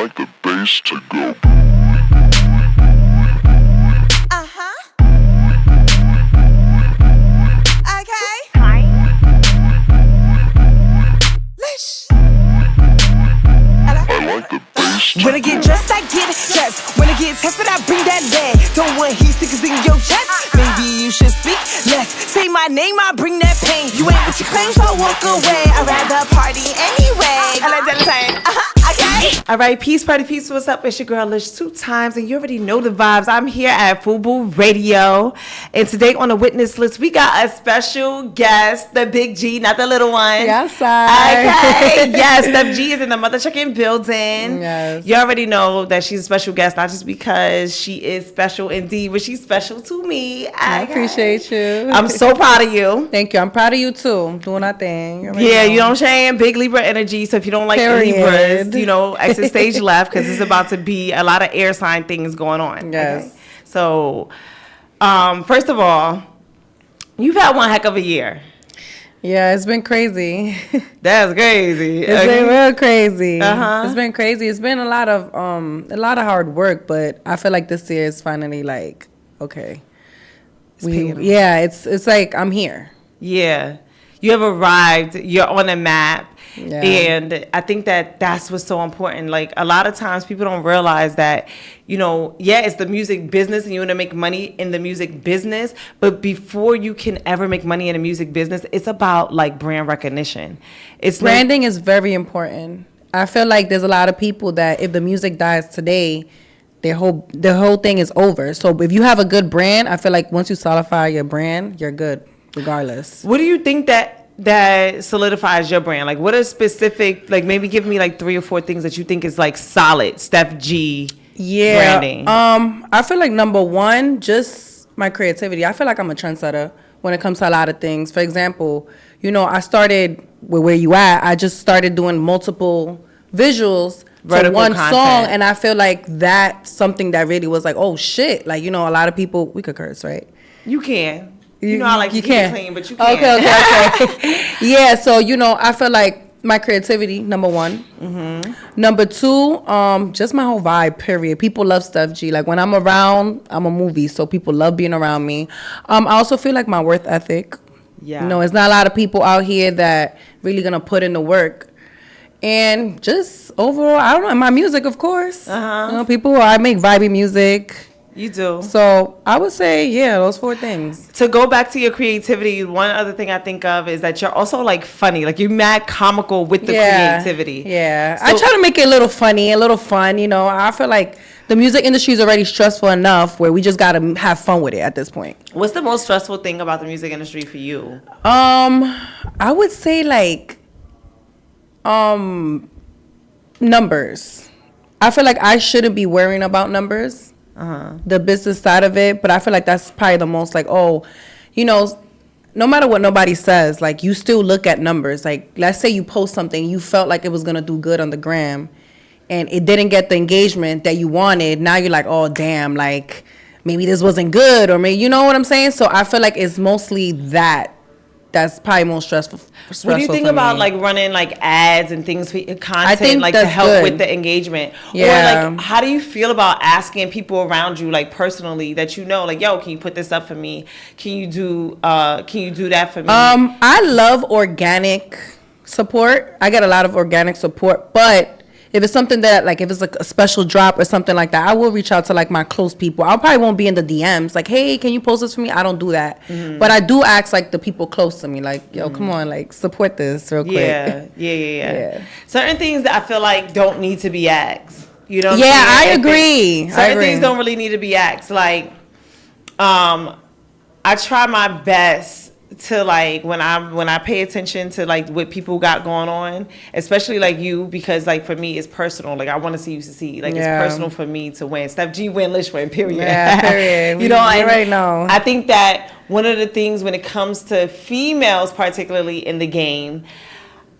like the bass to go. Okay. Hi. Lish. I like the bass to When I get dressed, I get dressed. When I get tested, I bring that lead. Don't want heat seekers in your chest. Maybe you should speak less. Say my name, I bring that pain. You ain't what you claim, so walk away. I'd rather party anyway. I like that time. Okay. All right, peace, party, peace. What's up? It's your girl Lish 2 times, and you already know the vibes. I'm here at Fuburadio, and today on the witness list, we got a special guest, the big G, not the little one. Yes, sir. Okay, yes, Steph G is in the mother chicken building. Yes. You already know that she's a special guest, not just because she is special indeed, but she's special to me. I appreciate you. I'm so proud of you. Thank you. I'm proud of you too. Doing our thing. Yeah, you know what I'm saying? Big Libra energy. So if you don't like Period. Libras, you know, exit stage left because it's about to be a lot of air sign things going on. Yes. Okay? So, first of all, you've had one heck of a year. Yeah, it's been crazy. That's crazy. It's been real crazy. Uh-huh. It's been crazy. It's been a lot of hard work, but I feel like this year is finally like, okay. It's like I'm here. Yeah. You have arrived. You're on a map. Yeah. And I think that that's what's so important. Like, a lot of times people don't realize that, you know, yeah, it's the music business and you want to make money in the music business. But before you can ever make money in the music business, it's about, like, brand recognition. Branding is very important. I feel like there's a lot of people that if the music dies today, their whole thing is over. So if you have a good brand, I feel like once you solidify your brand, you're good regardless. What do you think that solidifies your brand? Like, what are specific, like, maybe give me like 3 or 4 things that you think is like solid Steph G branding? I feel like number one, just my creativity. I feel like I'm a trendsetter when it comes to a lot of things. For example, you know, I started with Where You At. I just started doing multiple visuals to one song, and I feel like that's something that really was like, oh shit, like, you know, a lot of people, we could curse, right? You can. You know, I like to keep it clean, but you can't. Okay. Yeah, so, you know, I feel like my creativity, number one. Mm-hmm. Number two, just my whole vibe, period. People love Steph G. Like, when I'm around, I'm a movie, so people love being around me. I also feel like my worth ethic. Yeah. You know, it's not a lot of people out here that really going to put in the work. And just overall, I don't know, my music, of course. Uh-huh. You know, I make vibey music. You do. So I would say, yeah, those 4 things. To go back to your creativity, one other thing I think of is that you're also like funny. Like, you're mad comical with the creativity. Yeah. So, I try to make it a little funny, a little fun. You know, I feel like the music industry is already stressful enough where we just got to have fun with it at this point. what's the most stressful thing about the music industry for you? I would say like numbers. I feel like I shouldn't be worrying about numbers. The business side of it, but I feel like that's probably the most like, oh, you know, no matter what nobody says, like, you still look at numbers. Like, let's say you post something, you felt like it was gonna do good on the gram, and it didn't get the engagement that you wanted. Now you're like, oh damn, like maybe this wasn't good, or maybe, you know what I'm saying. So I feel like it's mostly that's probably most stressful. What do you think about like running like ads and things for content, like to help good. with the engagement? Yeah. Or like, how do you feel about asking people around you, like personally, that you know, like, yo, can you put this up for me? Can you do that for me? I love organic support. I get a lot of organic support, but if it's something that, like, if it's like a special drop or something like that, I will reach out to like my close people. I probably won't be in the DMs like, hey, can you post this for me? I don't do that. Mm-hmm. But I do ask like the people close to me, like, yo, come on, like, support this real quick. Yeah. Certain things that I feel like don't need to be asked. You know what I'm saying? I agree. Certain things don't really need to be asked. Like, I try my best to, like, when I pay attention to like what people got going on, especially like you, because like for me it's personal. Like, I want to see you succeed. Like, it's personal for me to win. Steph G win, Lish win, period. Yeah, period. You know, I right now. I think that one of the things when it comes to females, particularly in the game,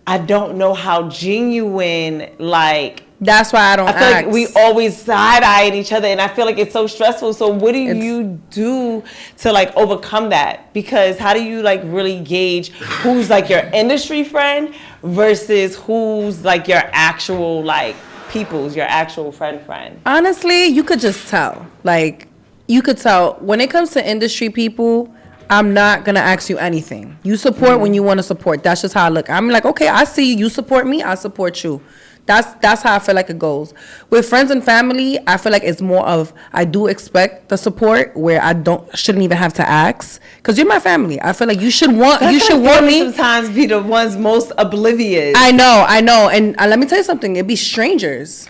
I don't know how genuine, like, that's why I don't feel like we always side-eyeing each other, and I feel like it's so stressful. So what do you do to like overcome that? Because how do you like really gauge who's like your industry friend versus who's like your actual like people's, your actual friend? Honestly, you could just tell. Like, you could tell. When it comes to industry people, I'm not going to ask you anything. You support when you want to support. That's just how I look. I'm like, okay, I see you. You support me. I support you. That's how I feel like it goes. With friends and family, I feel like it's more of, I do expect the support where I shouldn't even have to ask, because you're my family. I feel like you should want me. Sometimes be the ones most oblivious. I know, and let me tell you something. It'd be strangers.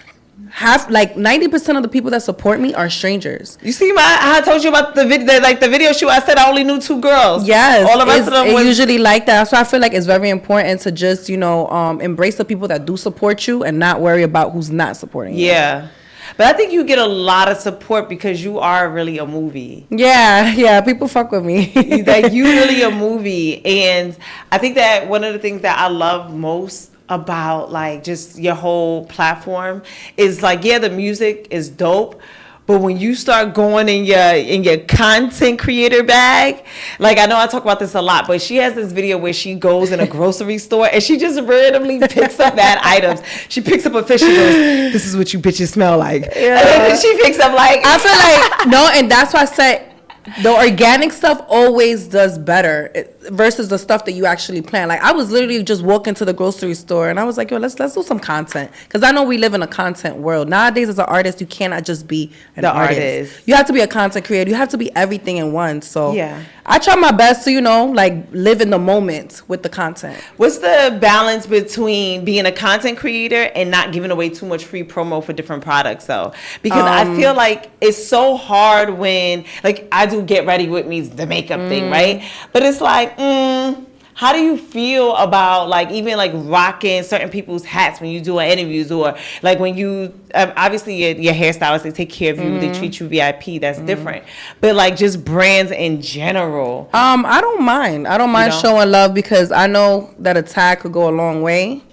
90% of the people that support me are strangers. You see, I told you about the video shoot. I said I only knew 2 girls. Yes, all the rest of them was usually like that. So I feel like it's very important to just embrace the people that do support you and not worry about who's not supporting you. Yeah. But I think you get a lot of support because you are really a movie. Yeah, people fuck with me. Like, you really a movie. And I think that one of the things that I love most about like just your whole platform is like, yeah, the music is dope, but when you start going in your content creator bag, like, I know I talk about this a lot, but she has this video where she goes in a grocery store and she just randomly picks up bad items. She picks up a fish and goes, "This is what you bitches smell like." Yeah. And then she picks up like, I feel like no, and that's why I said the organic stuff always does better versus the stuff that you actually plan. Like, I was literally just walking to the grocery store and I was like, yo, let's do some content, because I know we live in a content world nowadays. As an artist, you cannot just be an artist. You have to be a content creator. You have to be everything in one. So yeah, I try my best to live in the moment with the content. What's the balance between being a content creator and not giving away too much free promo for different products though? Because I feel like it's so hard when, like, I do Get Ready With Me, the makeup thing, right? But it's like, how do you feel about like even like rocking certain people's hats when you do interviews, or like when you obviously your hairstylists, they take care of you, they treat you VIP, that's different, but like just brands in general? I don't mind showing love, because I know that a tag could go a long way.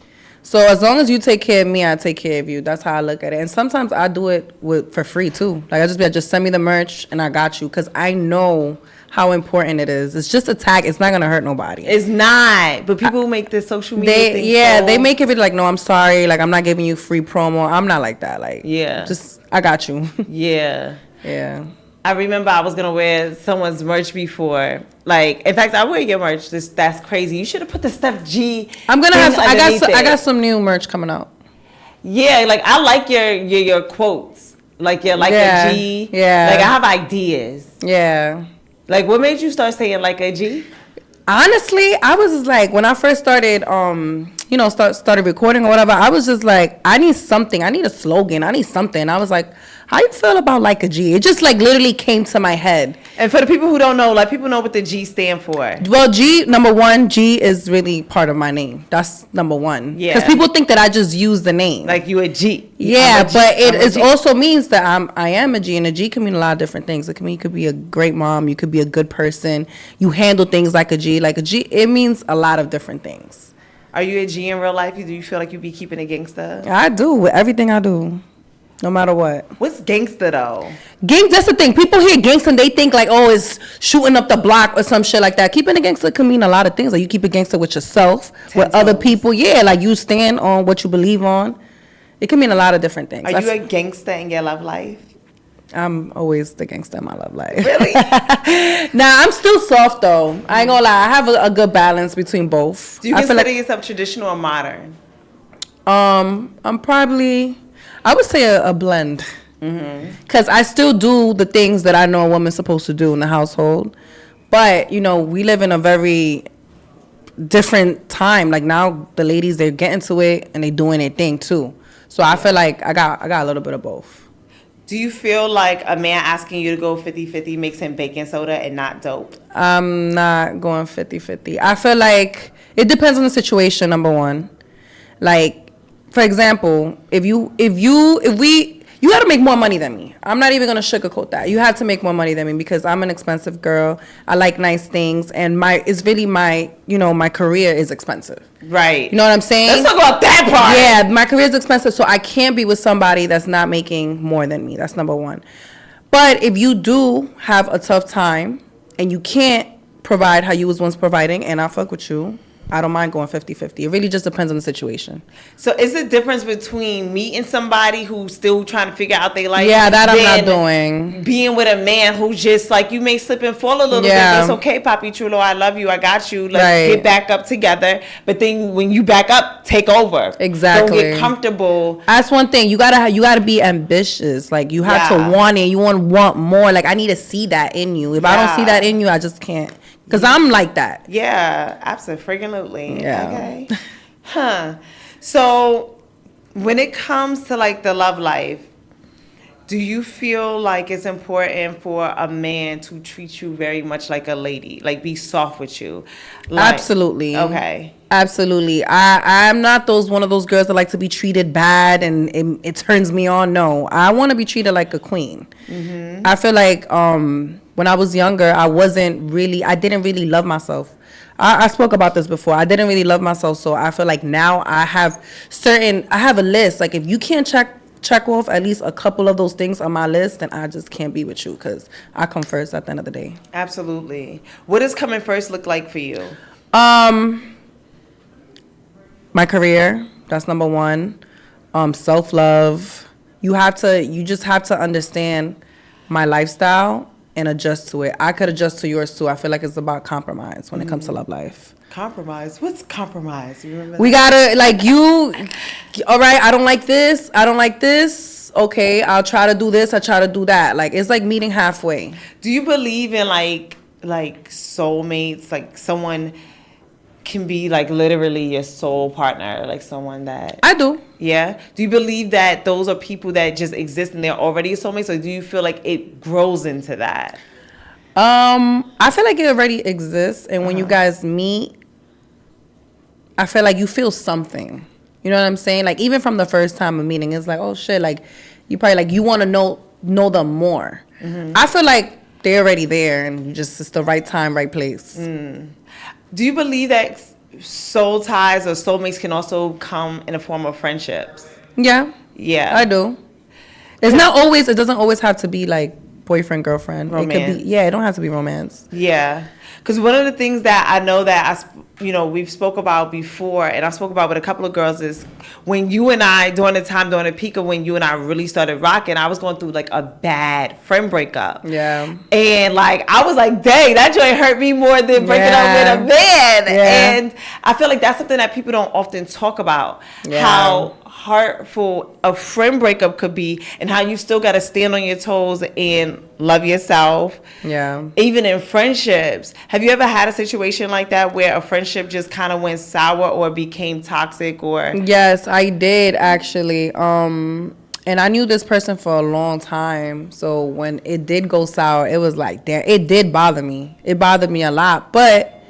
So as long as you take care of me, I take care of you. That's how I look at it. And sometimes I do it for free too. Like, I just be like, just send me the merch and I got you, because I know how important it is. It's just a tag. It's not gonna hurt nobody. It's not. But people make this social media thing. Yeah, they make it like, no, I'm sorry. Like, I'm not giving you free promo. I'm not like that. Like, yeah, just I got you. Yeah. Yeah. I remember I was gonna wear someone's merch before. Like, in fact, I wear your merch. That's crazy. You should have put the Steph G. I'm gonna have. I got some new merch coming out. Yeah, like, I like your quotes. Like, a G. Yeah. Like, I have ideas. Yeah. Like, what made you start saying like a G? Honestly, I was just like, when I first started, started recording or whatever, I was just like, I need something. I need a slogan. I need something. I was like, how you feel about like a G? It just like literally came to my head. And for the people who don't know, like, people know what the G stand for. Well, number one, G is really part of my name. That's number one. Yeah. Because people think that I just use the name. Like, you a G. Yeah, but it also means that I am a G, and a G can mean a lot of different things. It can mean you could be a great mom, you could be a good person, you handle things like a G. Like, a G, it means a lot of different things. Are you a G in real life? Do you feel like you be keeping it gangster? I do, with everything I do. No matter what. What's gangster though? That's the thing. People hear gangster and they think like, oh, it's shooting up the block or some shit like that. Keeping a gangster can mean a lot of things. Like, you keep a gangster with yourself, with other people. Yeah, like, you stand on what you believe on. It can mean a lot of different things. Are you a gangster in your love life? I'm always the gangster in my love life. Really? Nah, I'm still soft though. I ain't gonna lie. I have a good balance between both. Do you consider yourself traditional or modern? I'm probably, I would say a blend. Because I still do the things that I know a woman's supposed to do in the household. But, we live in a very different time. Like, now the ladies, they're getting to it and they doing their thing too. So I feel like I got a little bit of both. Do you feel like a man asking you to go 50-50 mixing baking soda and not dope? I'm not going 50-50. I feel like it depends on the situation, number one. Like, for example, you got to make more money than me. I'm not even going to sugarcoat that. You have to make more money than me, because I'm an expensive girl. I like nice things, and it's really my career is expensive. Right. You know what I'm saying? Let's talk about that part. Yeah, my career is expensive, so I can't be with somebody that's not making more than me. That's number one. But if you do have a tough time and you can't provide how you was once providing, and I fuck with you, I don't mind going 50-50. It really just depends on the situation. So is the difference between meeting somebody who's still trying to figure out their life? Yeah, that I'm not doing. Being with a man who just like, you may slip and fall a little bit, but it's okay, Papi Chulo, I love you, I got you. Let's get back up together. But then when you back up, take over. Exactly. Don't get comfortable. That's one thing. You gotta be ambitious. Like you have to want it. You want more. Like I need to see that in you. If I don't see that in you, I just can't. Because I'm like that. Yeah, absolutely. Yeah. Okay. Huh. So when it comes to like the love life, do you feel like it's important for a man to treat you very much like a lady? Like be soft with you? Like, absolutely. Okay. Absolutely. I'm not one of those girls that like to be treated bad and it turns me on. No. I want to be treated like a queen. Mm-hmm. I feel like when I was younger, I didn't really love myself. I spoke about this before. I didn't really love myself, so I feel like now I have a list. Like if you can't check off at least a couple of those things on my list, then I just can't be with you because I come first at the end of the day. Absolutely. What does coming first look like for you? My career, that's number one. Self-love. You just have to understand my lifestyle and adjust to it. I could adjust to yours too. I feel like it's about compromise when it comes to love life. Compromise? What's compromise? You remember we gotta, like, all right, I don't like this. Okay, I'll try to do this. I try to do that. Like, it's like meeting halfway. Do you believe in like soulmates? Like someone can be like literally your soul partner, like someone that... I do. Yeah? Do you believe that those are people that just exist and they're already soulmates, or do you feel like it grows into that? I feel like it already exists, and when you guys meet, I feel like you feel something. You know what I'm saying? Like, even from the first time of meeting, it's like, oh shit, like, you probably, like, you want to know them more. Mm-hmm. I feel like they're already there, and it's the right time, right place. Mm. Do you believe that soul ties or soulmates can also come in a form of friendships? Yeah. Yeah. I do. It doesn't always have to be like boyfriend, girlfriend. Romance. It could be, it don't have to be romance. Yeah. Because one of the things that I know that we've spoke about before, and I spoke about with a couple of girls, is when you and I, during the peak of when you and I really started rocking, I was going through like a bad friend breakup. Yeah. And like, I was like, dang, that joint hurt me more than breaking up with a man. Yeah. And I feel like that's something that people don't often talk about. Yeah. How hurtful a friend breakup could be, and how you still got to stand on your toes and love yourself. Yeah. Even in friendships. Have you ever had a situation like that where a friendship just kind of went sour or became toxic? Or yes, I did actually. And I knew this person for a long time. So when it did go sour, it was like, damn, it did bother me. It bothered me a lot. But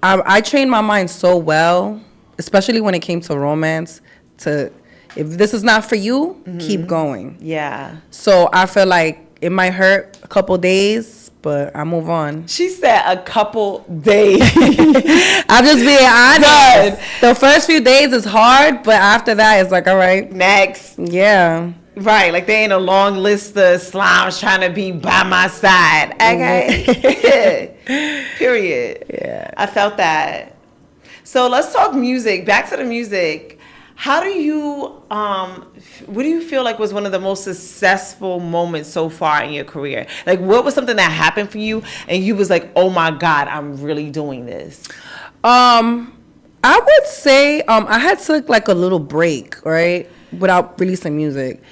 I trained my mind so well, especially when it came to romance, to, if this is not for you, keep going. Yeah. So I feel like it might hurt a couple days, but I move on. She said a couple days. I'm just being honest. The first few days is hard, but after that, it's like, all right. Next. Yeah. Right. Like, there ain't a long list of slimes trying to be by my side. Okay. Period. Yeah. I felt that. So let's talk music. Back to the music. How do you, what do you feel like was one of the most successful moments so far in your career? Like, what was something that happened for you and you was like, oh my God, I'm really doing this? I would say I had took like a little break, right, without releasing music.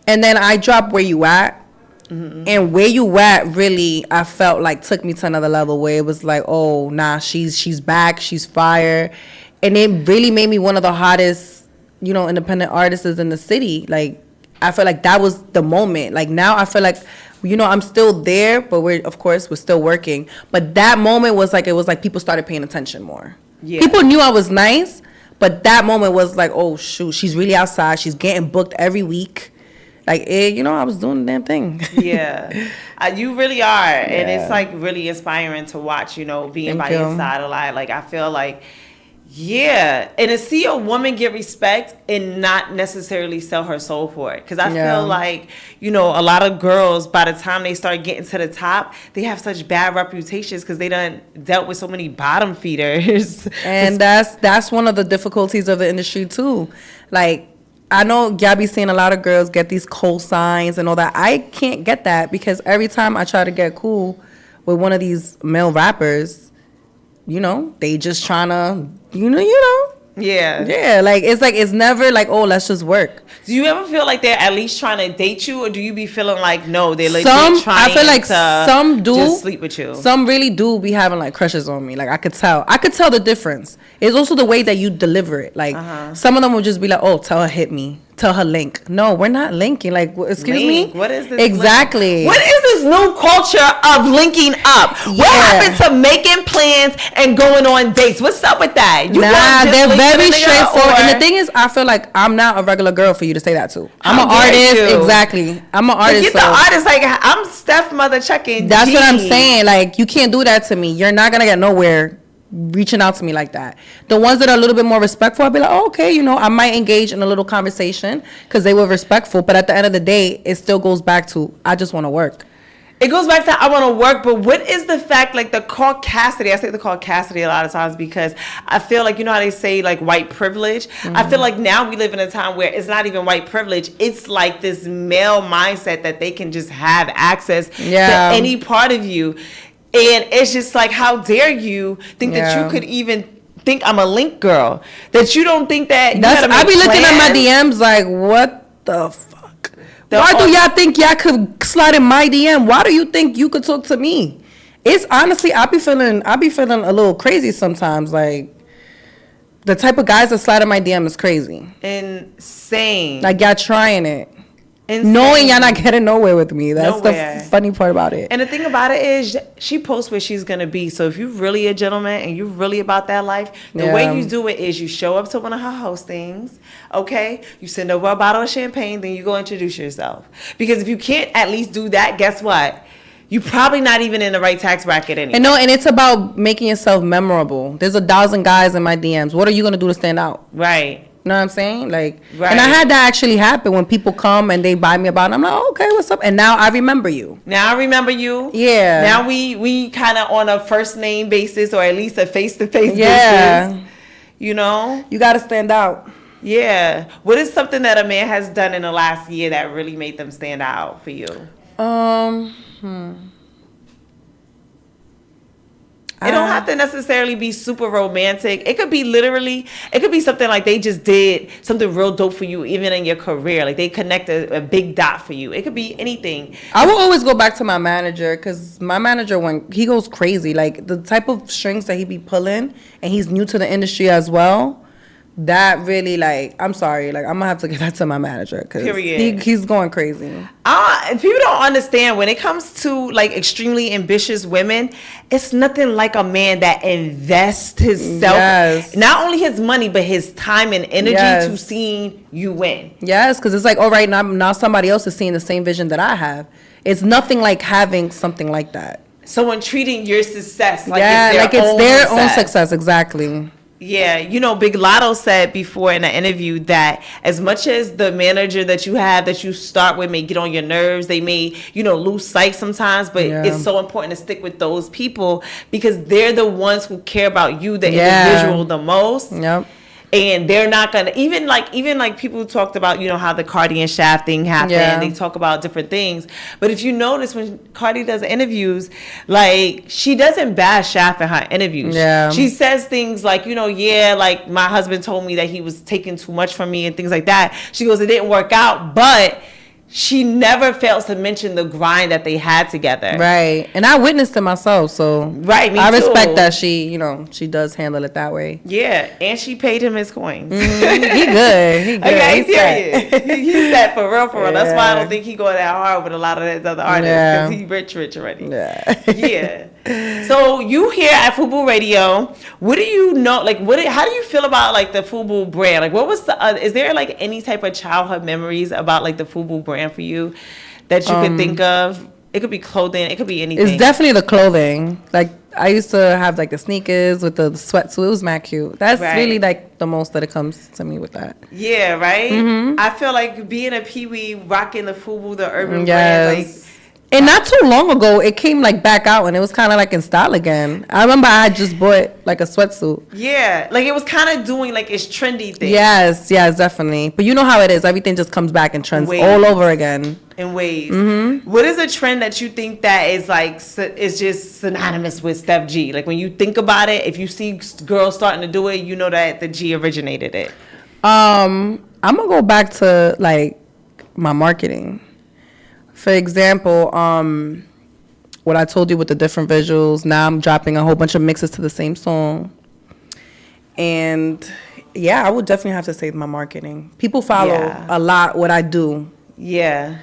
And then I dropped Where You At. Mm-hmm. And Where You At really, I felt like took me to another level where it was like, oh, nah, she's back, she's fire. And it really made me one of the hottest, independent artists in the city. Like, I feel like that was the moment. Like, now I feel like, I'm still there, but we're still working. But that moment was like people started paying attention more. Yeah. People knew I was nice, but that moment was like, oh shoot, she's really outside. She's getting booked every week. Like, I was doing the damn thing. Yeah. You really are. Yeah. And it's like really inspiring to watch, being by your side a lot. Like, I feel like Yeah, and to see a woman get respect and not necessarily sell her soul for it. Because I feel like, you know, a lot of girls, by the time they start getting to the top, they have such bad reputations because they done dealt with so many bottom feeders. And that's one of the difficulties of the industry too. Like, I know y'all be seeing a lot of girls get these cosigns and all that. I can't get that because every time I try to get cool with one of these male rappers, you know, they just trying to, you know. Yeah, like it's never like, oh, let's just work. Do you ever feel like they're at least trying to date you, or do you be feeling like no, they're like trying I feel like to some do just sleep with you? Some really do be having like crushes on me. Like I could tell the difference. It's also the way that you deliver it. Like some of them will just be like, oh, tell her hit me, tell her link. No, we're not linking. Like, excuse me, what is this? Exactly. What is this new culture of linking up? What happened to making plans and going on dates? What's up with that? They're very straightforward. And the thing is, I feel like I'm not a regular girl for you to say that to. I'm an artist. Exactly. I'm an artist. Get the artist. Like, I'm Steph Mother checking. That's what I'm saying. Like, you can't do that to me. You're not gonna get nowhere reaching out to me like that. The ones that are a little bit more respectful, I'll be like, oh, okay, you know, I might engage in a little conversation because they were respectful. But at the end of the day, it still goes back to, I just want to work. It goes back to I want to work, but what is the fact, like the caucasity? I say the caucasity a lot of times because I feel like, you know how they say like white privilege? I feel like now we live in a time where it's not even white privilege. It's like this male mindset that they can just have access to any part of you. And it's just like, how dare you think that you could even think I'm a link girl? That you don't think that I be looking at my DMs like, what the fuck? Why do y'all think y'all could slide in my DM? Why do you think you could talk to me? It's honestly, I be feeling a little crazy sometimes. Like, the type of guys that slide in my DM is crazy. Insane. Like, y'all trying it. Insane. Knowing y'all not getting nowhere with me. That's the funny part about it. And the thing about it is, she posts where she's going to be. So if you're really a gentleman and you're really about that life, the way you do it is you show up to one of her hostings, okay? You send over a bottle of champagne, then you go introduce yourself. Because if you can't at least do that, guess what? You're probably not even in the right tax bracket anymore. And it's about making yourself memorable. There's 1,000 guys in my DMs. What are you going to do to stand out? Right. You know what I'm saying? Like, and I had that actually happen when people come and they buy me a bottle. I'm like, oh, okay, what's up? And now I remember you. Yeah. Now we kind of on a first name basis, or at least a face-to-face basis. You know? You got to stand out. Yeah. What is something that a man has done in the last year that really made them stand out for you? It don't have to necessarily be super romantic. It could be something like they just did something real dope for you, even in your career. Like they connect a big dot for you. It could be anything. I will always go back to my manager because my manager, he goes crazy. Like the type of strings that he be pulling, and he's new to the industry as well. That really, like, I'm sorry, like I'm gonna have to give that to my manager because he's going crazy. People don't understand when it comes to like extremely ambitious women, it's nothing like a man that invests himself, not only his money but his time and energy to seeing you win. Yes, because it's like, all right, now somebody else is seeing the same vision that I have. It's nothing like having something like that. Someone treating your success like it's their own success. Exactly. Yeah, you know, Big Lotto said before in an interview that as much as the manager that you have that you start with may get on your nerves, they may, you know, lose sight sometimes, but it's so important to stick with those people because they're the ones who care about you, the individual, the most. Yep. And they're not gonna even like people talked about, you know, how the Cardi and Shaft thing happened. They talk about different things, but if you notice when Cardi does interviews, like she doesn't bash Shaft in her interviews. She says things like, you know, like my husband told me that he was taking too much from me and things like that. She goes, it didn't work out, but she never fails to mention the grind that they had together. Right. And I witnessed it myself, so I respect that she does handle it that way. Yeah. And she paid him his coins. He good. He good. Okay, he's set for real. That's why I don't think he go that hard with a lot of those other artists because he rich already. Yeah. So you here at Fuburadio, what do you know? Like, how do you feel about like the FUBU brand? Like, what was is there like any type of childhood memories about like the FUBU brand for you that you could think of? It could be clothing. It could be anything. It's definitely the clothing. Like I used to have like the sneakers with the sweatsuit. It was mad cute. That's really like the most that it comes to me with that. Yeah, right? I feel like being a Pee-wee, rocking the FUBU, the urban brand, like... And not too long ago, it came like back out and it was kind of like in style again. I remember I had just bought like a sweatsuit. Yeah, like it was kind of doing like its trendy thing. Yes, definitely. But you know how it is. Everything just comes back and trends all over again. In waves. What is a trend that you think that is like, is just synonymous with Steph G? Like when you think about it, if you see girls starting to do it, you know that the G originated it. I'm going to go back to like my marketing. For example, what I told you with the different visuals, now I'm dropping a whole bunch of mixes to the same song. And yeah, I would definitely have to say my marketing. People follow a lot what I do. Yeah.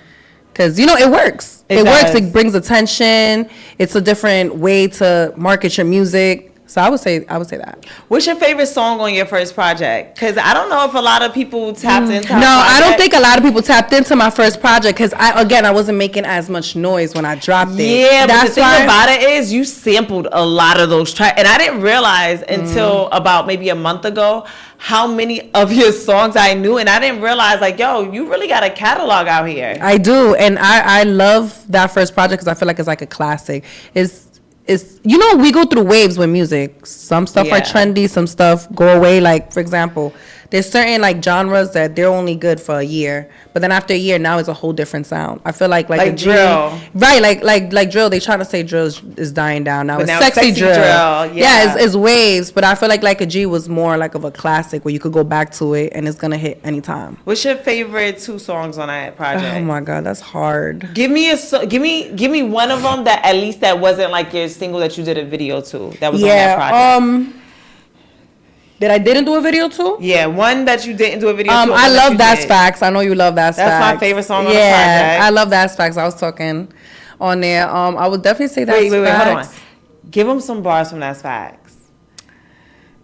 Because, you know, it works. It works. It brings attention. It's a different way to market your music. So I would say that. What's your favorite song on your first project? Because I don't know if a lot of people tapped into. No, I don't think a lot of people tapped into my first project because I wasn't making as much noise when I dropped it. Yeah, but the thing about it is you sampled a lot of those tracks, and I didn't realize until about maybe a month ago how many of your songs I knew, and I didn't realize like, yo, you really got a catalog out here. I do, and I love that first project because I feel like it's like a classic. It's you know, we go through waves with music. Some stuff are trendy, some stuff go away. Like for example, there's certain like genres that they're only good for a year, but then after a year, now it's a whole different sound. I feel like drill, right? Like drill. They trying to say drill is dying down now. It's now sexy drill. Yeah, it's waves. But I feel like a G was more like of a classic where you could go back to it and it's gonna hit anytime. What's your favorite 2 songs on that project? Oh my god, that's hard. Give me one of them that at least that wasn't like your single that you did a video to. That was on that project. That I didn't do a video to? Yeah, one that you didn't do a video to. I love That's Facts. I know you love That's Facts. That's my favorite song on the project. Yeah, I love That's Facts. I was talking on there. I would definitely say That's Facts. Wait, hold on. Give them some bars from That's Facts.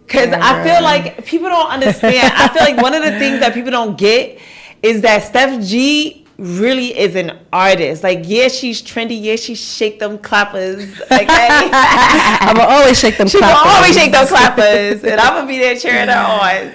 Because I feel like people don't understand. I feel like one of the things that people don't get is that Steph G really is an artist. Like, yeah, she's trendy. Yeah, she shake them clappers. Okay? I'm going to always shake them clappers. She will always shake them clappers. And I'm going to be there cheering her on.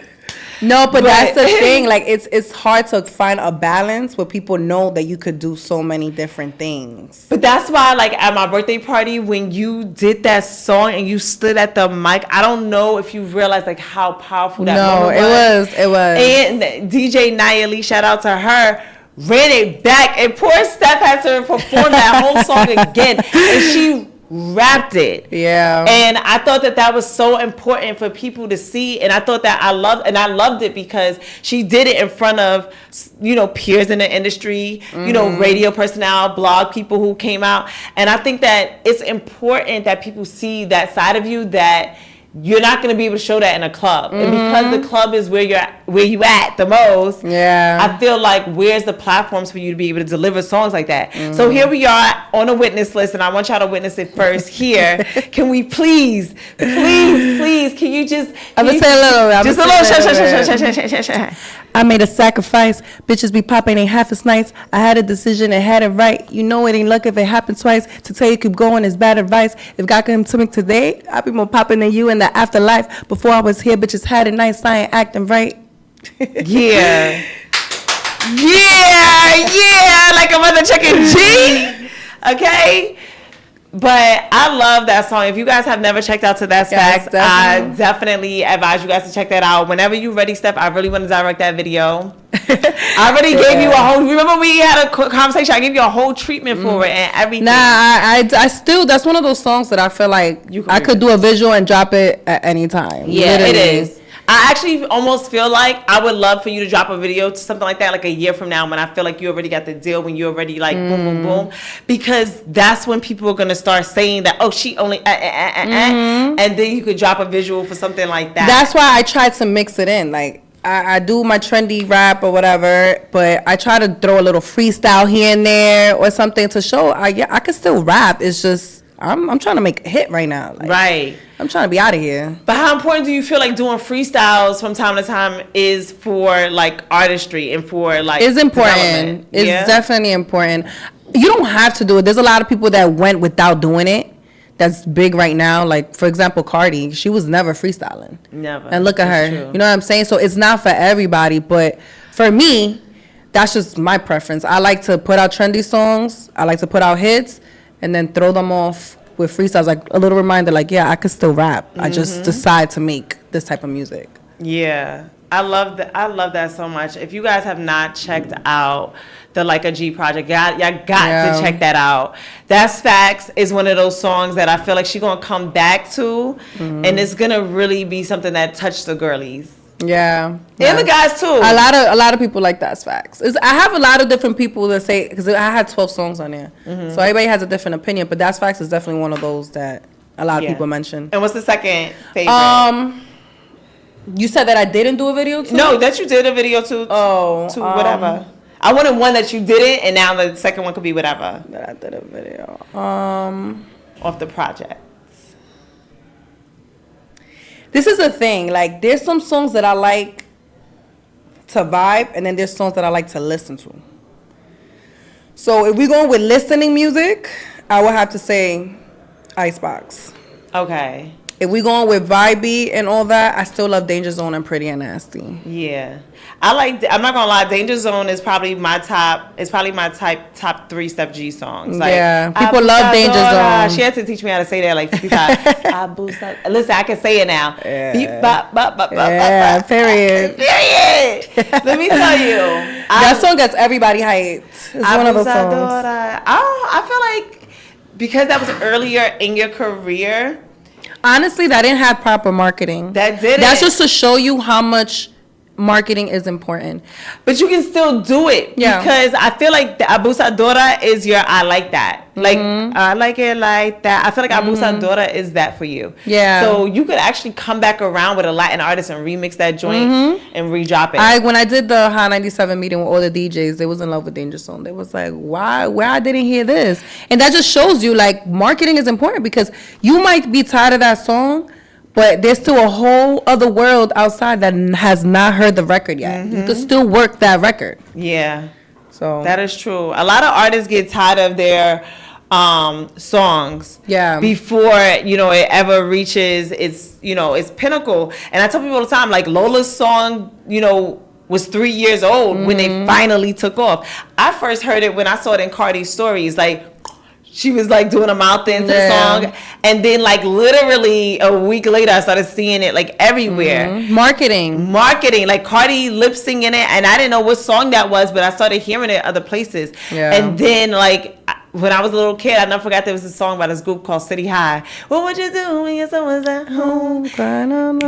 No, but that's the thing. Like, it's hard to find a balance where people know that you could do so many different things. But that's why, like, at my birthday party, when you did that song and you stood at the mic, I don't know if you realized, like, how powerful that moment was. It was. And DJ Lish, shout out to her, ran it back, and poor Steph had to perform that whole song again, and she rapped it. Yeah. And I thought that was so important for people to see, and I thought that I loved it because she did it in front of, you know, peers in the industry, you know, radio personnel, blog people who came out, and I think that it's important that people see that side of you that you're not going to be able to show that in a club. And because the club is where you at the most, I feel like where's the platforms for you to be able to deliver songs like that. So here we are on a witness list, and I want y'all to witness it first here. Can we please, can you just... I'm going to say a little. Just a little shh. I made a sacrifice. Bitches be popping ain't half as nice. I had a decision and had it right. You know it ain't luck if it happened twice. To tell you keep going is bad advice. If God came to me today, I'd be more popping than you in the afterlife. Before I was here, bitches had it nice. I ain't acting right. Yeah, like a mother chicken G. Okay. But I love that song. If you guys have never checked out to That's Facts, I definitely advise you guys to check that out. Whenever you're ready, Steph, I really want to direct that video. I already gave you a whole... Remember we had a conversation? I gave you a whole treatment for it and everything. Nah, I still... That's one of those songs that I feel like I could do a visual and drop it at any time. Yeah, literally. It is. I actually almost feel like I would love for you to drop a video to something like that, like a year from now, when I feel like you already got the deal, when you already like boom, boom, boom, because that's when people are gonna start saying that, oh, she only and then you could drop a visual for something like that. That's why I try to mix it in, like. I do my trendy rap or whatever, but I try to throw a little freestyle here and there or something to show I can still rap. It's just I'm trying to make a hit right now. Like, right. I'm trying to be out of here. But how important do you feel like doing freestyles from time to time is for like artistry and for like it's important. It's definitely important. You don't have to do it. There's a lot of people that went without doing it. that's big right now. Like, for example, Cardi, she was never freestyling. Never. And look at That's her. true. You know what I'm saying? So it's not for everybody, but for me, that's just my preference. I like to put out trendy songs. I like to put out hits and then throw them off with freestyles, like a little reminder, like, yeah, I could still rap. I just decide to make this type of music. Yeah. I love that so much. If you guys have not checked out the Like a G project, y'all got to check that out. That's Facts is one of those songs that I feel like she's gonna come back to, and it's gonna really be something that touched the girlies. Yeah. And the guys too. A lot of people like That's Facts. I have a lot of different people that say, because I had 12 songs on there, so everybody has a different opinion. But That's Facts is definitely one of those that a lot of people mention. And what's the second favorite? You said that I didn't do a video to? No, that you did a video to. To whatever. I wanted one that you didn't, and now the second one could be whatever. That I did a video. Off the project. This is the thing. Like, there's some songs that I like to vibe, and then there's songs that I like to listen to. So if we're going with listening music, I would have to say Icebox. Okay. If we're going with vibey and all that, I still love Danger Zone and Pretty and Nasty. Yeah. I'm not gonna lie, Danger Zone is probably my top 3 Steph G songs. Like, yeah, people love Danger Zone. She had to teach me how to say that like 50 times. Listen, I can say it now. Yeah. Beep, bop, bop, bop, Yeah, bop, bop, period. Period. Let me tell you. That song gets everybody hyped. It's one of those songs. I feel like because that was earlier in your career. Honestly, that didn't have proper marketing. That didn't. That's just to show you how much marketing is important. But you can still do it. Yeah. Because I feel like the Abusadora is your I like that. Like, I like it like that. I feel like Abusadora is that for you. Yeah. So you could actually come back around with a Latin artist and remix that joint and re-drop it. When I did the High 97 meeting with all the DJs, they was in love with Danger Zone. They was like, why? Where I didn't hear this? And that just shows you, like, marketing is important because you might be tired of that song, but there's still a whole other world outside that has not heard the record yet. You could still work that record. Yeah. So that is true. A lot of artists get tired of their songs before it ever reaches its pinnacle. And I tell people all the time, like, Lola's song was 3 years old when they finally took off. I first heard it when I saw it in Cardi's stories. Like, she was like doing a mouth into the song, and then like literally a week later I started seeing it like everywhere. Marketing, like Cardi lip syncing it, and I didn't know what song that was, but I started hearing it other places. And then like when I was a little kid, I never forgot there was a song by this group called City High. What would you do when your son was at home?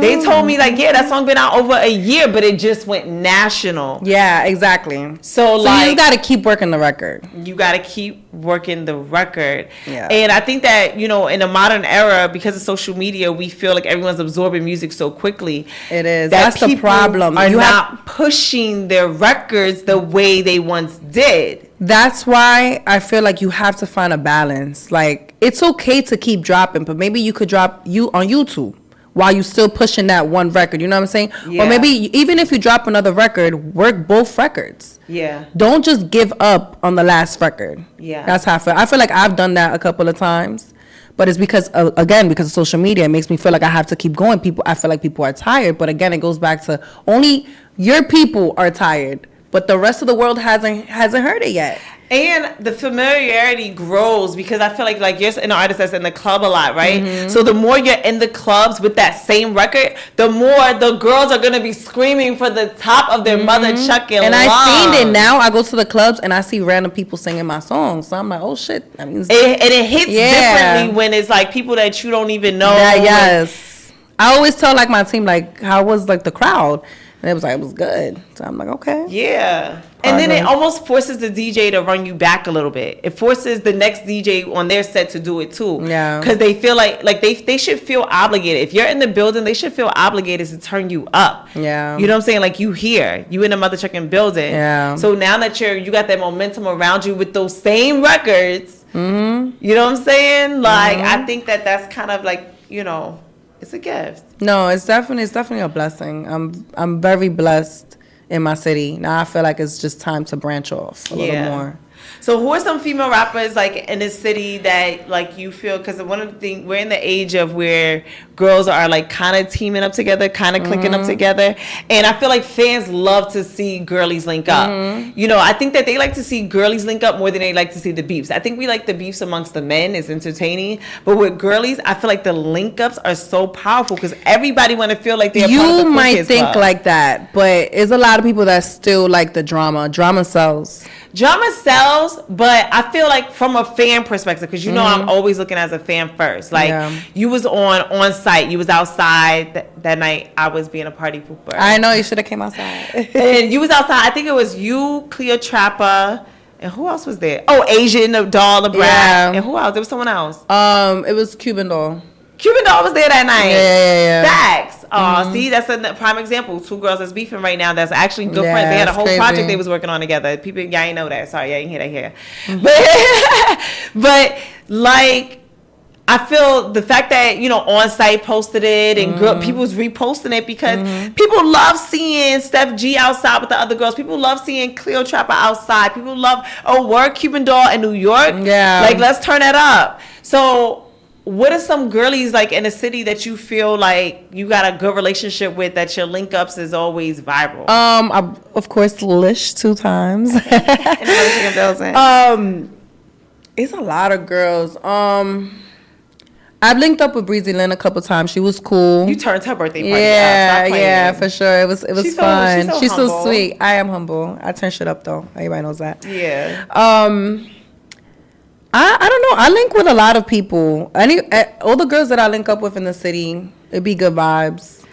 They told me like, that song been out over a year, but it just went national. Yeah, exactly. So like, you got to keep working the record. You got to keep working the record. Yeah. And I think that, in the modern era, because of social media, we feel like everyone's absorbing music so quickly. It is. That's the problem. Are not pushing their records the way they once did. That's why I feel like you have to find a balance. Like, it's okay to keep dropping, but maybe you could drop you on YouTube while you still pushing that one record. You know what I'm saying? Yeah. Or maybe even if you drop another record, work both records. Yeah. Don't just give up on the last record. Yeah. That's how I feel. I feel like I've done that a couple of times, but it's because of social media. It makes me feel like I have to keep going. I feel like people are tired, but again, it goes back to only your people are tired. But the rest of the world hasn't heard it yet. And the familiarity grows because I feel like you're an artist that's in the club a lot, right? So the more you're in the clubs with that same record, the more the girls are going to be screaming for the top of their mother chucking And I've seen it now. I go to the clubs and I see random people singing my songs. So I'm like, oh, shit. I mean, it hits differently when it's like people that you don't even know. Yes. I always tell like my team, like, how was like the crowd? And it was like, it was good. So I'm like, okay. Yeah. And then it almost forces the DJ to run you back a little bit. It forces the next DJ on their set to do it too. Yeah. Because they feel like they should feel obligated. If you're in the building, they should feel obligated to turn you up. Yeah. You know what I'm saying? Like, you here. You in the mother chucking building. Yeah. So now that you got that momentum around you with those same records, you know what I'm saying? Like, I think that's kind of like, it's a gift. No, it's definitely a blessing. I'm very blessed in my city. Now I feel like it's just time to branch off a little more. So who are some female rappers like in the city that like you feel, because one of the things, we're in the age of where girls are like kind of teaming up together, kind of clicking up together, and I feel like fans love to see girlies link up. You know, I think that they like to see girlies link up more than they like to see the beefs. I think we like the beefs amongst the men, is entertaining, but with girlies I feel like the link ups are so powerful because everybody want to feel like they're part of the You might Kids think Club. like that, but it's a lot of people that still like the drama. Drama sells. Drama sells, but I feel like from a fan perspective, because you know I'm always looking as a fan first. Like you was on site, you was outside that night. I was being a party pooper. I know, you should have came outside. And you was outside. I think it was you, Cleopatra, and who else was there? Oh, Asian, the doll, the brat, Yeah. and who else? There was someone else. It was Cuban Doll. Cuban Doll was there that night. Yeah. Facts. See, that's a prime example. Two girls that's beefing right now that's actually good friends. They had a it's whole crazy. project they was working on together. People, y'all ain't know that. Sorry, y'all ain't hear that here. But like, I feel the fact that, you know, On Site posted it and people was reposting it because people love seeing Steph G outside with the other girls. People love seeing Cleopatra outside. People love, we're Cuban Doll in New York. Yeah. Like, let's turn that up. So what are some girlies like in the city that you feel like you got a good relationship with, that your link ups is always viral? Of course, Lish 2 times. It's a lot of girls. I've linked up with Breezy Lynn a couple times. She was cool. You turned her birthday party up. Yeah, Stop yeah, playing. for sure. It was She's fun. so She's so humble. sweet. I am humble. I turn shit up though. Everybody knows that. Yeah. I don't know. I link with a lot of people. All the girls that I link up with in the city, it'd be good vibes.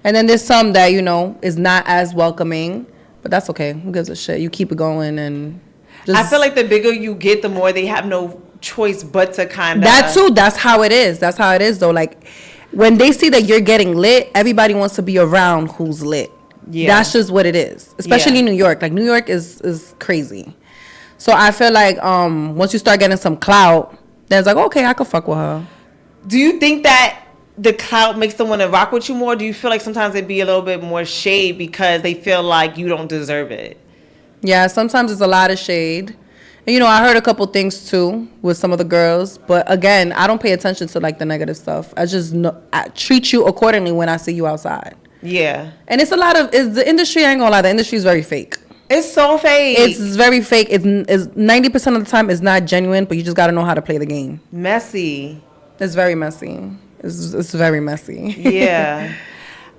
And then there's some that, you know, is not as welcoming, but that's okay. Who gives a shit? You keep it going and just... I feel like the bigger you get, the more they have no choice but to kind of... That too. That's how it is. That's how it is though. Like when they see that you're getting lit, everybody wants to be around who's lit. Yeah. That's just what it is. Especially New York. Like New York is crazy. So I feel like once you start getting some clout, then it's like, okay, I could fuck with her. Do you think that the clout makes them want to rock with you more? Do you feel like sometimes it'd be a little bit more shade because they feel like you don't deserve it? Yeah, sometimes it's a lot of shade. And, you know, I heard a couple things too with some of the girls. But again, I don't pay attention to like the negative stuff. I just I treat you accordingly when I see you outside. Yeah. And it's a lot of, the industry, I ain't gonna lie, the industry is very fake. It's so fake. It's very fake. It's 90% of the time it's not genuine, but you just got to know how to play the game. Messy. It's very messy. It's very messy. Yeah.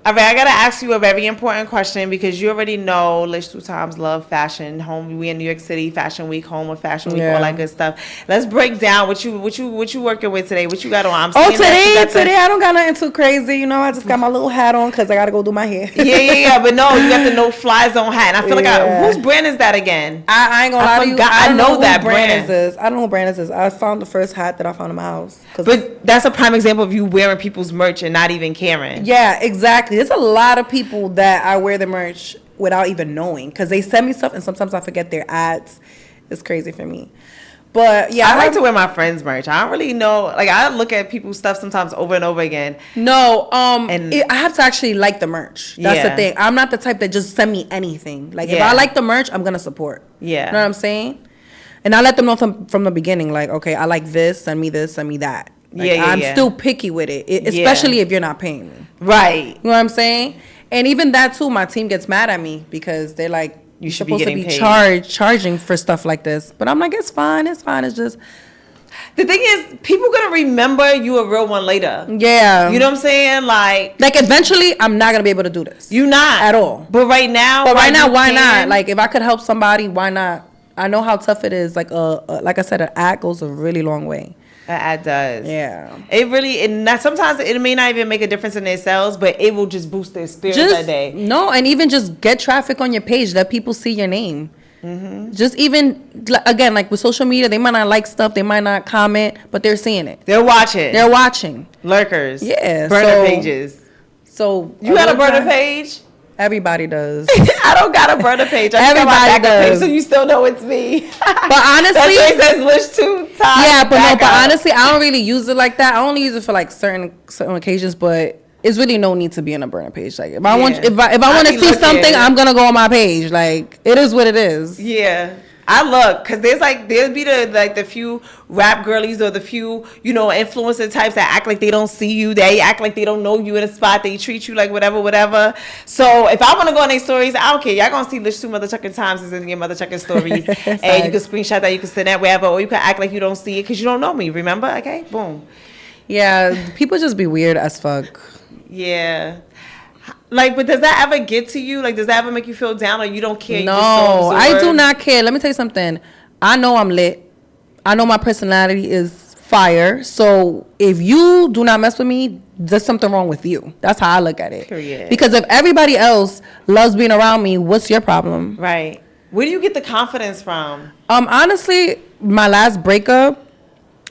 All right, I gotta ask you a very important question because you already know Lish 2 times love fashion. Home, we in New York City, Fashion Week, home of Fashion Week, all that good stuff. Let's break down what you working with today. What you got on? I'm seeing today I don't got nothing too crazy. You know, I just got my little hat on because I gotta go do my hair. Yeah. But no, you got the no fly zone hat. And I feel like whose brand is that again? I ain't gonna lie to you. I know that brand. I don't know who brand this is. I found the first hat that I found in my house. But that's a prime example of you wearing people's merch and not even caring. Yeah, exactly. There's a lot of people that I wear the merch without even knowing because they send me stuff and sometimes I forget their ads. It's crazy for me. But yeah, I like to wear my friends' merch. I don't really know. Like I look at people's stuff sometimes over and over again. No, I have to actually like the merch. That's the Yeah. thing. I'm not the type that just send me anything. Like if Yeah. I like the merch, I'm gonna support. Yeah. You know what I'm saying? And I let them know from the beginning, like, okay, I like this, send me that. Like, I'm still picky with it, especially if you're not paying me. Right. You know what I'm saying? And even that too, my team gets mad at me because they're like, You should supposed be to getting be paid. charging for stuff like this. But I'm like, it's fine. It's just, The thing is, people gonna remember you a real one later. yeah. You know what I'm saying? Like eventually, I'm not gonna be able to do this. you not At all. But right now, But right now, you why not? can. Like, if I could help somebody, why not? I know how tough it is. Like, like I said, an ad goes a really long way. An ad does. Yeah. It really, and that sometimes it may not even make a difference in their sales, but it will just boost their spirits that day. No, and even just get traffic on your page. Let people see your name. Just even, again, like with social media, they might not like stuff, they might not comment, but they're seeing it. They're watching. They're watching. Lurkers. Yeah. Burner pages. So You got a burner page? Everybody does. I don't got a burner page. I just got my Everybody backup does. page, so you still know it's me. But honestly, That's why it says Lish 2 times. yeah, but honestly, I don't really use it like that. I only use it for like certain occasions, but it's really no need to be on a burner page. Like if I want to see looking. something, I'm gonna go on my page. Like it is what it is. Yeah. I look, because there'll be the few rap girlies or the few, influencer types that act like they don't see you. They act like they don't know you in a spot. They treat you like whatever. So if I want to go on their stories, I don't care. Y'all gonna see Lish 2 motherfucking times is in your motherfucking stories. And you can screenshot that, you can send that wherever, or you can act like you don't see it because you don't know me, remember? Okay, boom. Yeah, people just be weird as fuck. Yeah. Like, but does that ever get to you? Like, does that ever make you feel down, or you don't care? No, I do not care. Let me tell you something. I know I'm lit. I know my personality is fire. So if you do not mess with me, there's something wrong with you. That's how I look at it. Period. Because if everybody else loves being around me, what's your problem? Right. Where do you get the confidence from? Honestly, my last breakup,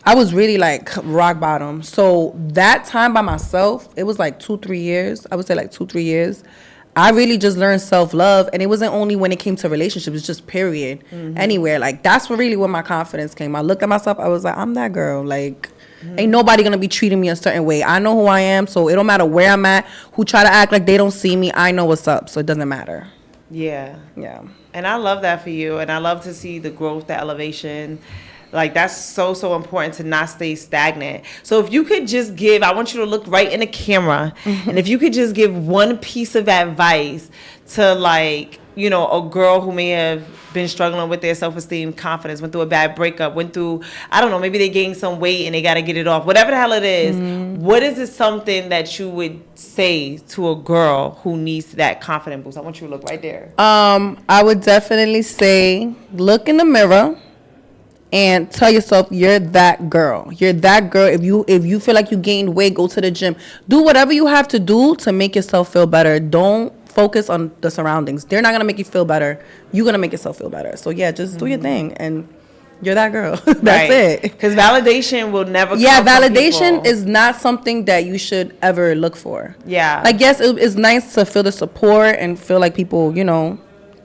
I was really like rock bottom. So that time by myself, it was like 2-3 years. I would say like 2-3 years. I really just learned self-love. And it wasn't only when it came to relationships, it's just period. Mm-hmm. Anywhere. Like that's really where my confidence came. I looked at myself, I was like, I'm that girl. Like ain't nobody gonna be treating me a certain way. I know who I am, so it don't matter where I'm at. Who try to act like they don't see me, I know what's up. So it doesn't matter. Yeah. Yeah. And I love that for you. And I love to see the growth, the elevation. Like, that's so important to not stay stagnant. So if you could just give, I want you to look right in the camera. And if you could just give one piece of advice to, like, a girl who may have been struggling with their self-esteem, confidence, went through a bad breakup, went through, I don't know, maybe they gained some weight and they got to get it off. Whatever the hell it is, what is it something that you would say to a girl who needs that confidence boost? I want you to look right there. I would definitely say, look in the mirror. And tell yourself you're that girl. You're that girl. If you feel like you gained weight, go to the gym. Do whatever you have to do to make yourself feel better. Don't focus on the surroundings. They're not gonna make you feel better. You're gonna make yourself feel better. So yeah, just do your thing, and you're that girl. That's it. Because validation will never. Come validation is not something that you should ever look for. Yeah. Like yes, it's nice to feel the support and feel like people,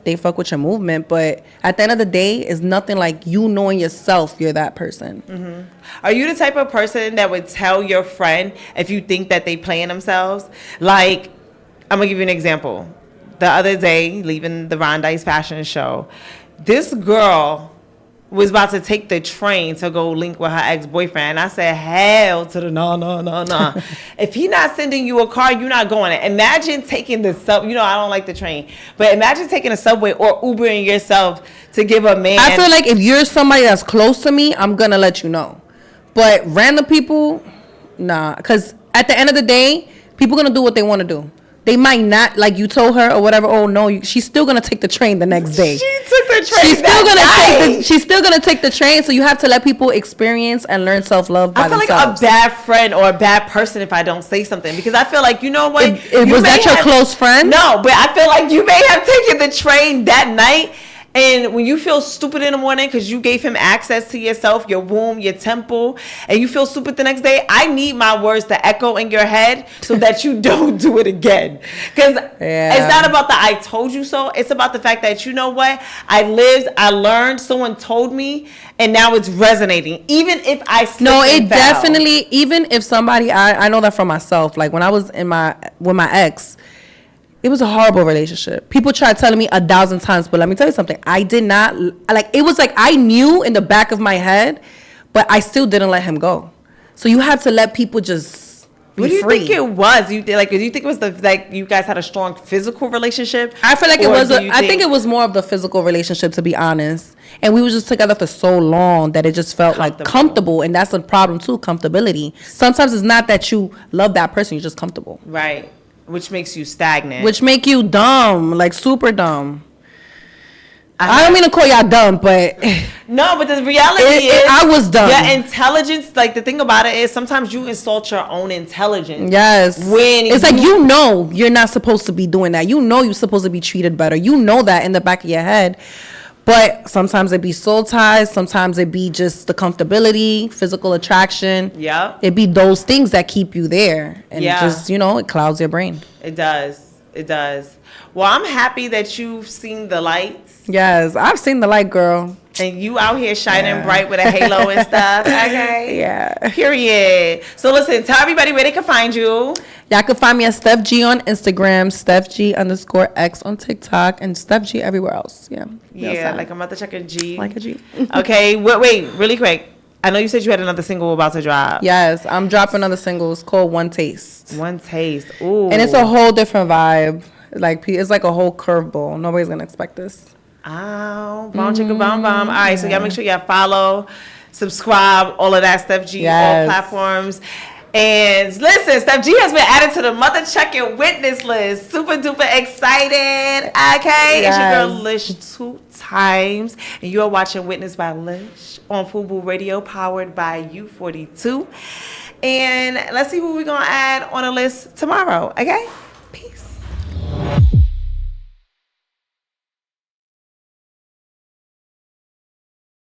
they fuck with your movement, but at the end of the day, it's nothing like you knowing yourself you're that person. Mm-hmm. Are you the type of person that would tell your friend if you think that they playing themselves? Like, I'm gonna give you an example. The other day, leaving the Rondice fashion show, this girl was about to take the train to go link with her ex-boyfriend. And I said, hell to the no. If he not sending you a car, you're not going. Imagine taking the I don't like the train. But imagine taking a subway or Ubering yourself to give a man. I feel like if you're somebody that's close to me, I'm going to let you know. But random people, nah. Because at the end of the day, people going to do what they want to do. They might not, like you told her or whatever. Oh no, she's still gonna take the train the next day. She took the train. She's still gonna take the train. So you have to let people experience and learn self-love by themselves. I feel like a bad friend or a bad person if I don't say something, because I feel like, you know what? Was that your close friend? No, but I feel like you may have taken the train that night. And when you feel stupid in the morning because you gave him access to yourself, your womb, your temple, and you feel stupid the next day, I need my words to echo in your head so that you don't do it again. Because it's not about the I told you so. It's about the fact that, you know what? I lived, I learned, someone told me, and now it's resonating. Even if I definitely, even if somebody, I know that from myself. Like when I was with my ex, it was a horrible relationship. People tried telling me 1,000 times, but let me tell you something. I did not, it was like I knew in the back of my head, but I still didn't let him go. So you have to let people just be free. What do you think it was? Do you think it was you guys had a strong physical relationship? I feel like I think it was more of the physical relationship, to be honest. And we were just together for so long that it just felt comfortable. And that's the problem too, comfortability. Sometimes it's not that you love that person, you're just comfortable. Right. Which makes you stagnant. Which make you dumb, like super dumb. I don't mean to call y'all dumb, but... No, but the reality is... I was dumb. Your intelligence, the thing about it is sometimes you insult your own intelligence. Yes. It's like you're not supposed to be doing that. You're supposed to be treated better. You know that in the back of your head. But sometimes it be soul ties. Sometimes it be just the comfortability, physical attraction. Yeah. It be those things that keep you there. And it just, it clouds your brain. It does. It does. Well, I'm happy that you've seen the lights. Yes, I've seen the light, girl. And you out here shining bright with a halo and stuff, okay? Yeah. Period. So listen, tell everybody where they can find you. Y'all can find me at Steph G on Instagram, StephG_X on TikTok, and Steph G everywhere else. Yeah. Yeah, like I'm about to check a G. Like a G. Okay, wait, really quick. I know you said you had another single about to drop. Yes, I'm dropping another single. It's called One Taste. One Taste. Ooh. And it's a whole different vibe. Like, it's like a whole curveball. Nobody's going to expect this. Oh, bomb chicka bomb bomb. All right, so y'all make sure y'all follow, subscribe, all of that, Steph G, all platforms. And listen, Steph G has been added to the mother checking witness list. Super duper excited. Okay, it's your girl Lish 2 times, and you are watching Witness by Lish on Fuburadio, powered by U42. And let's see who we're gonna add on a list tomorrow. Okay, peace.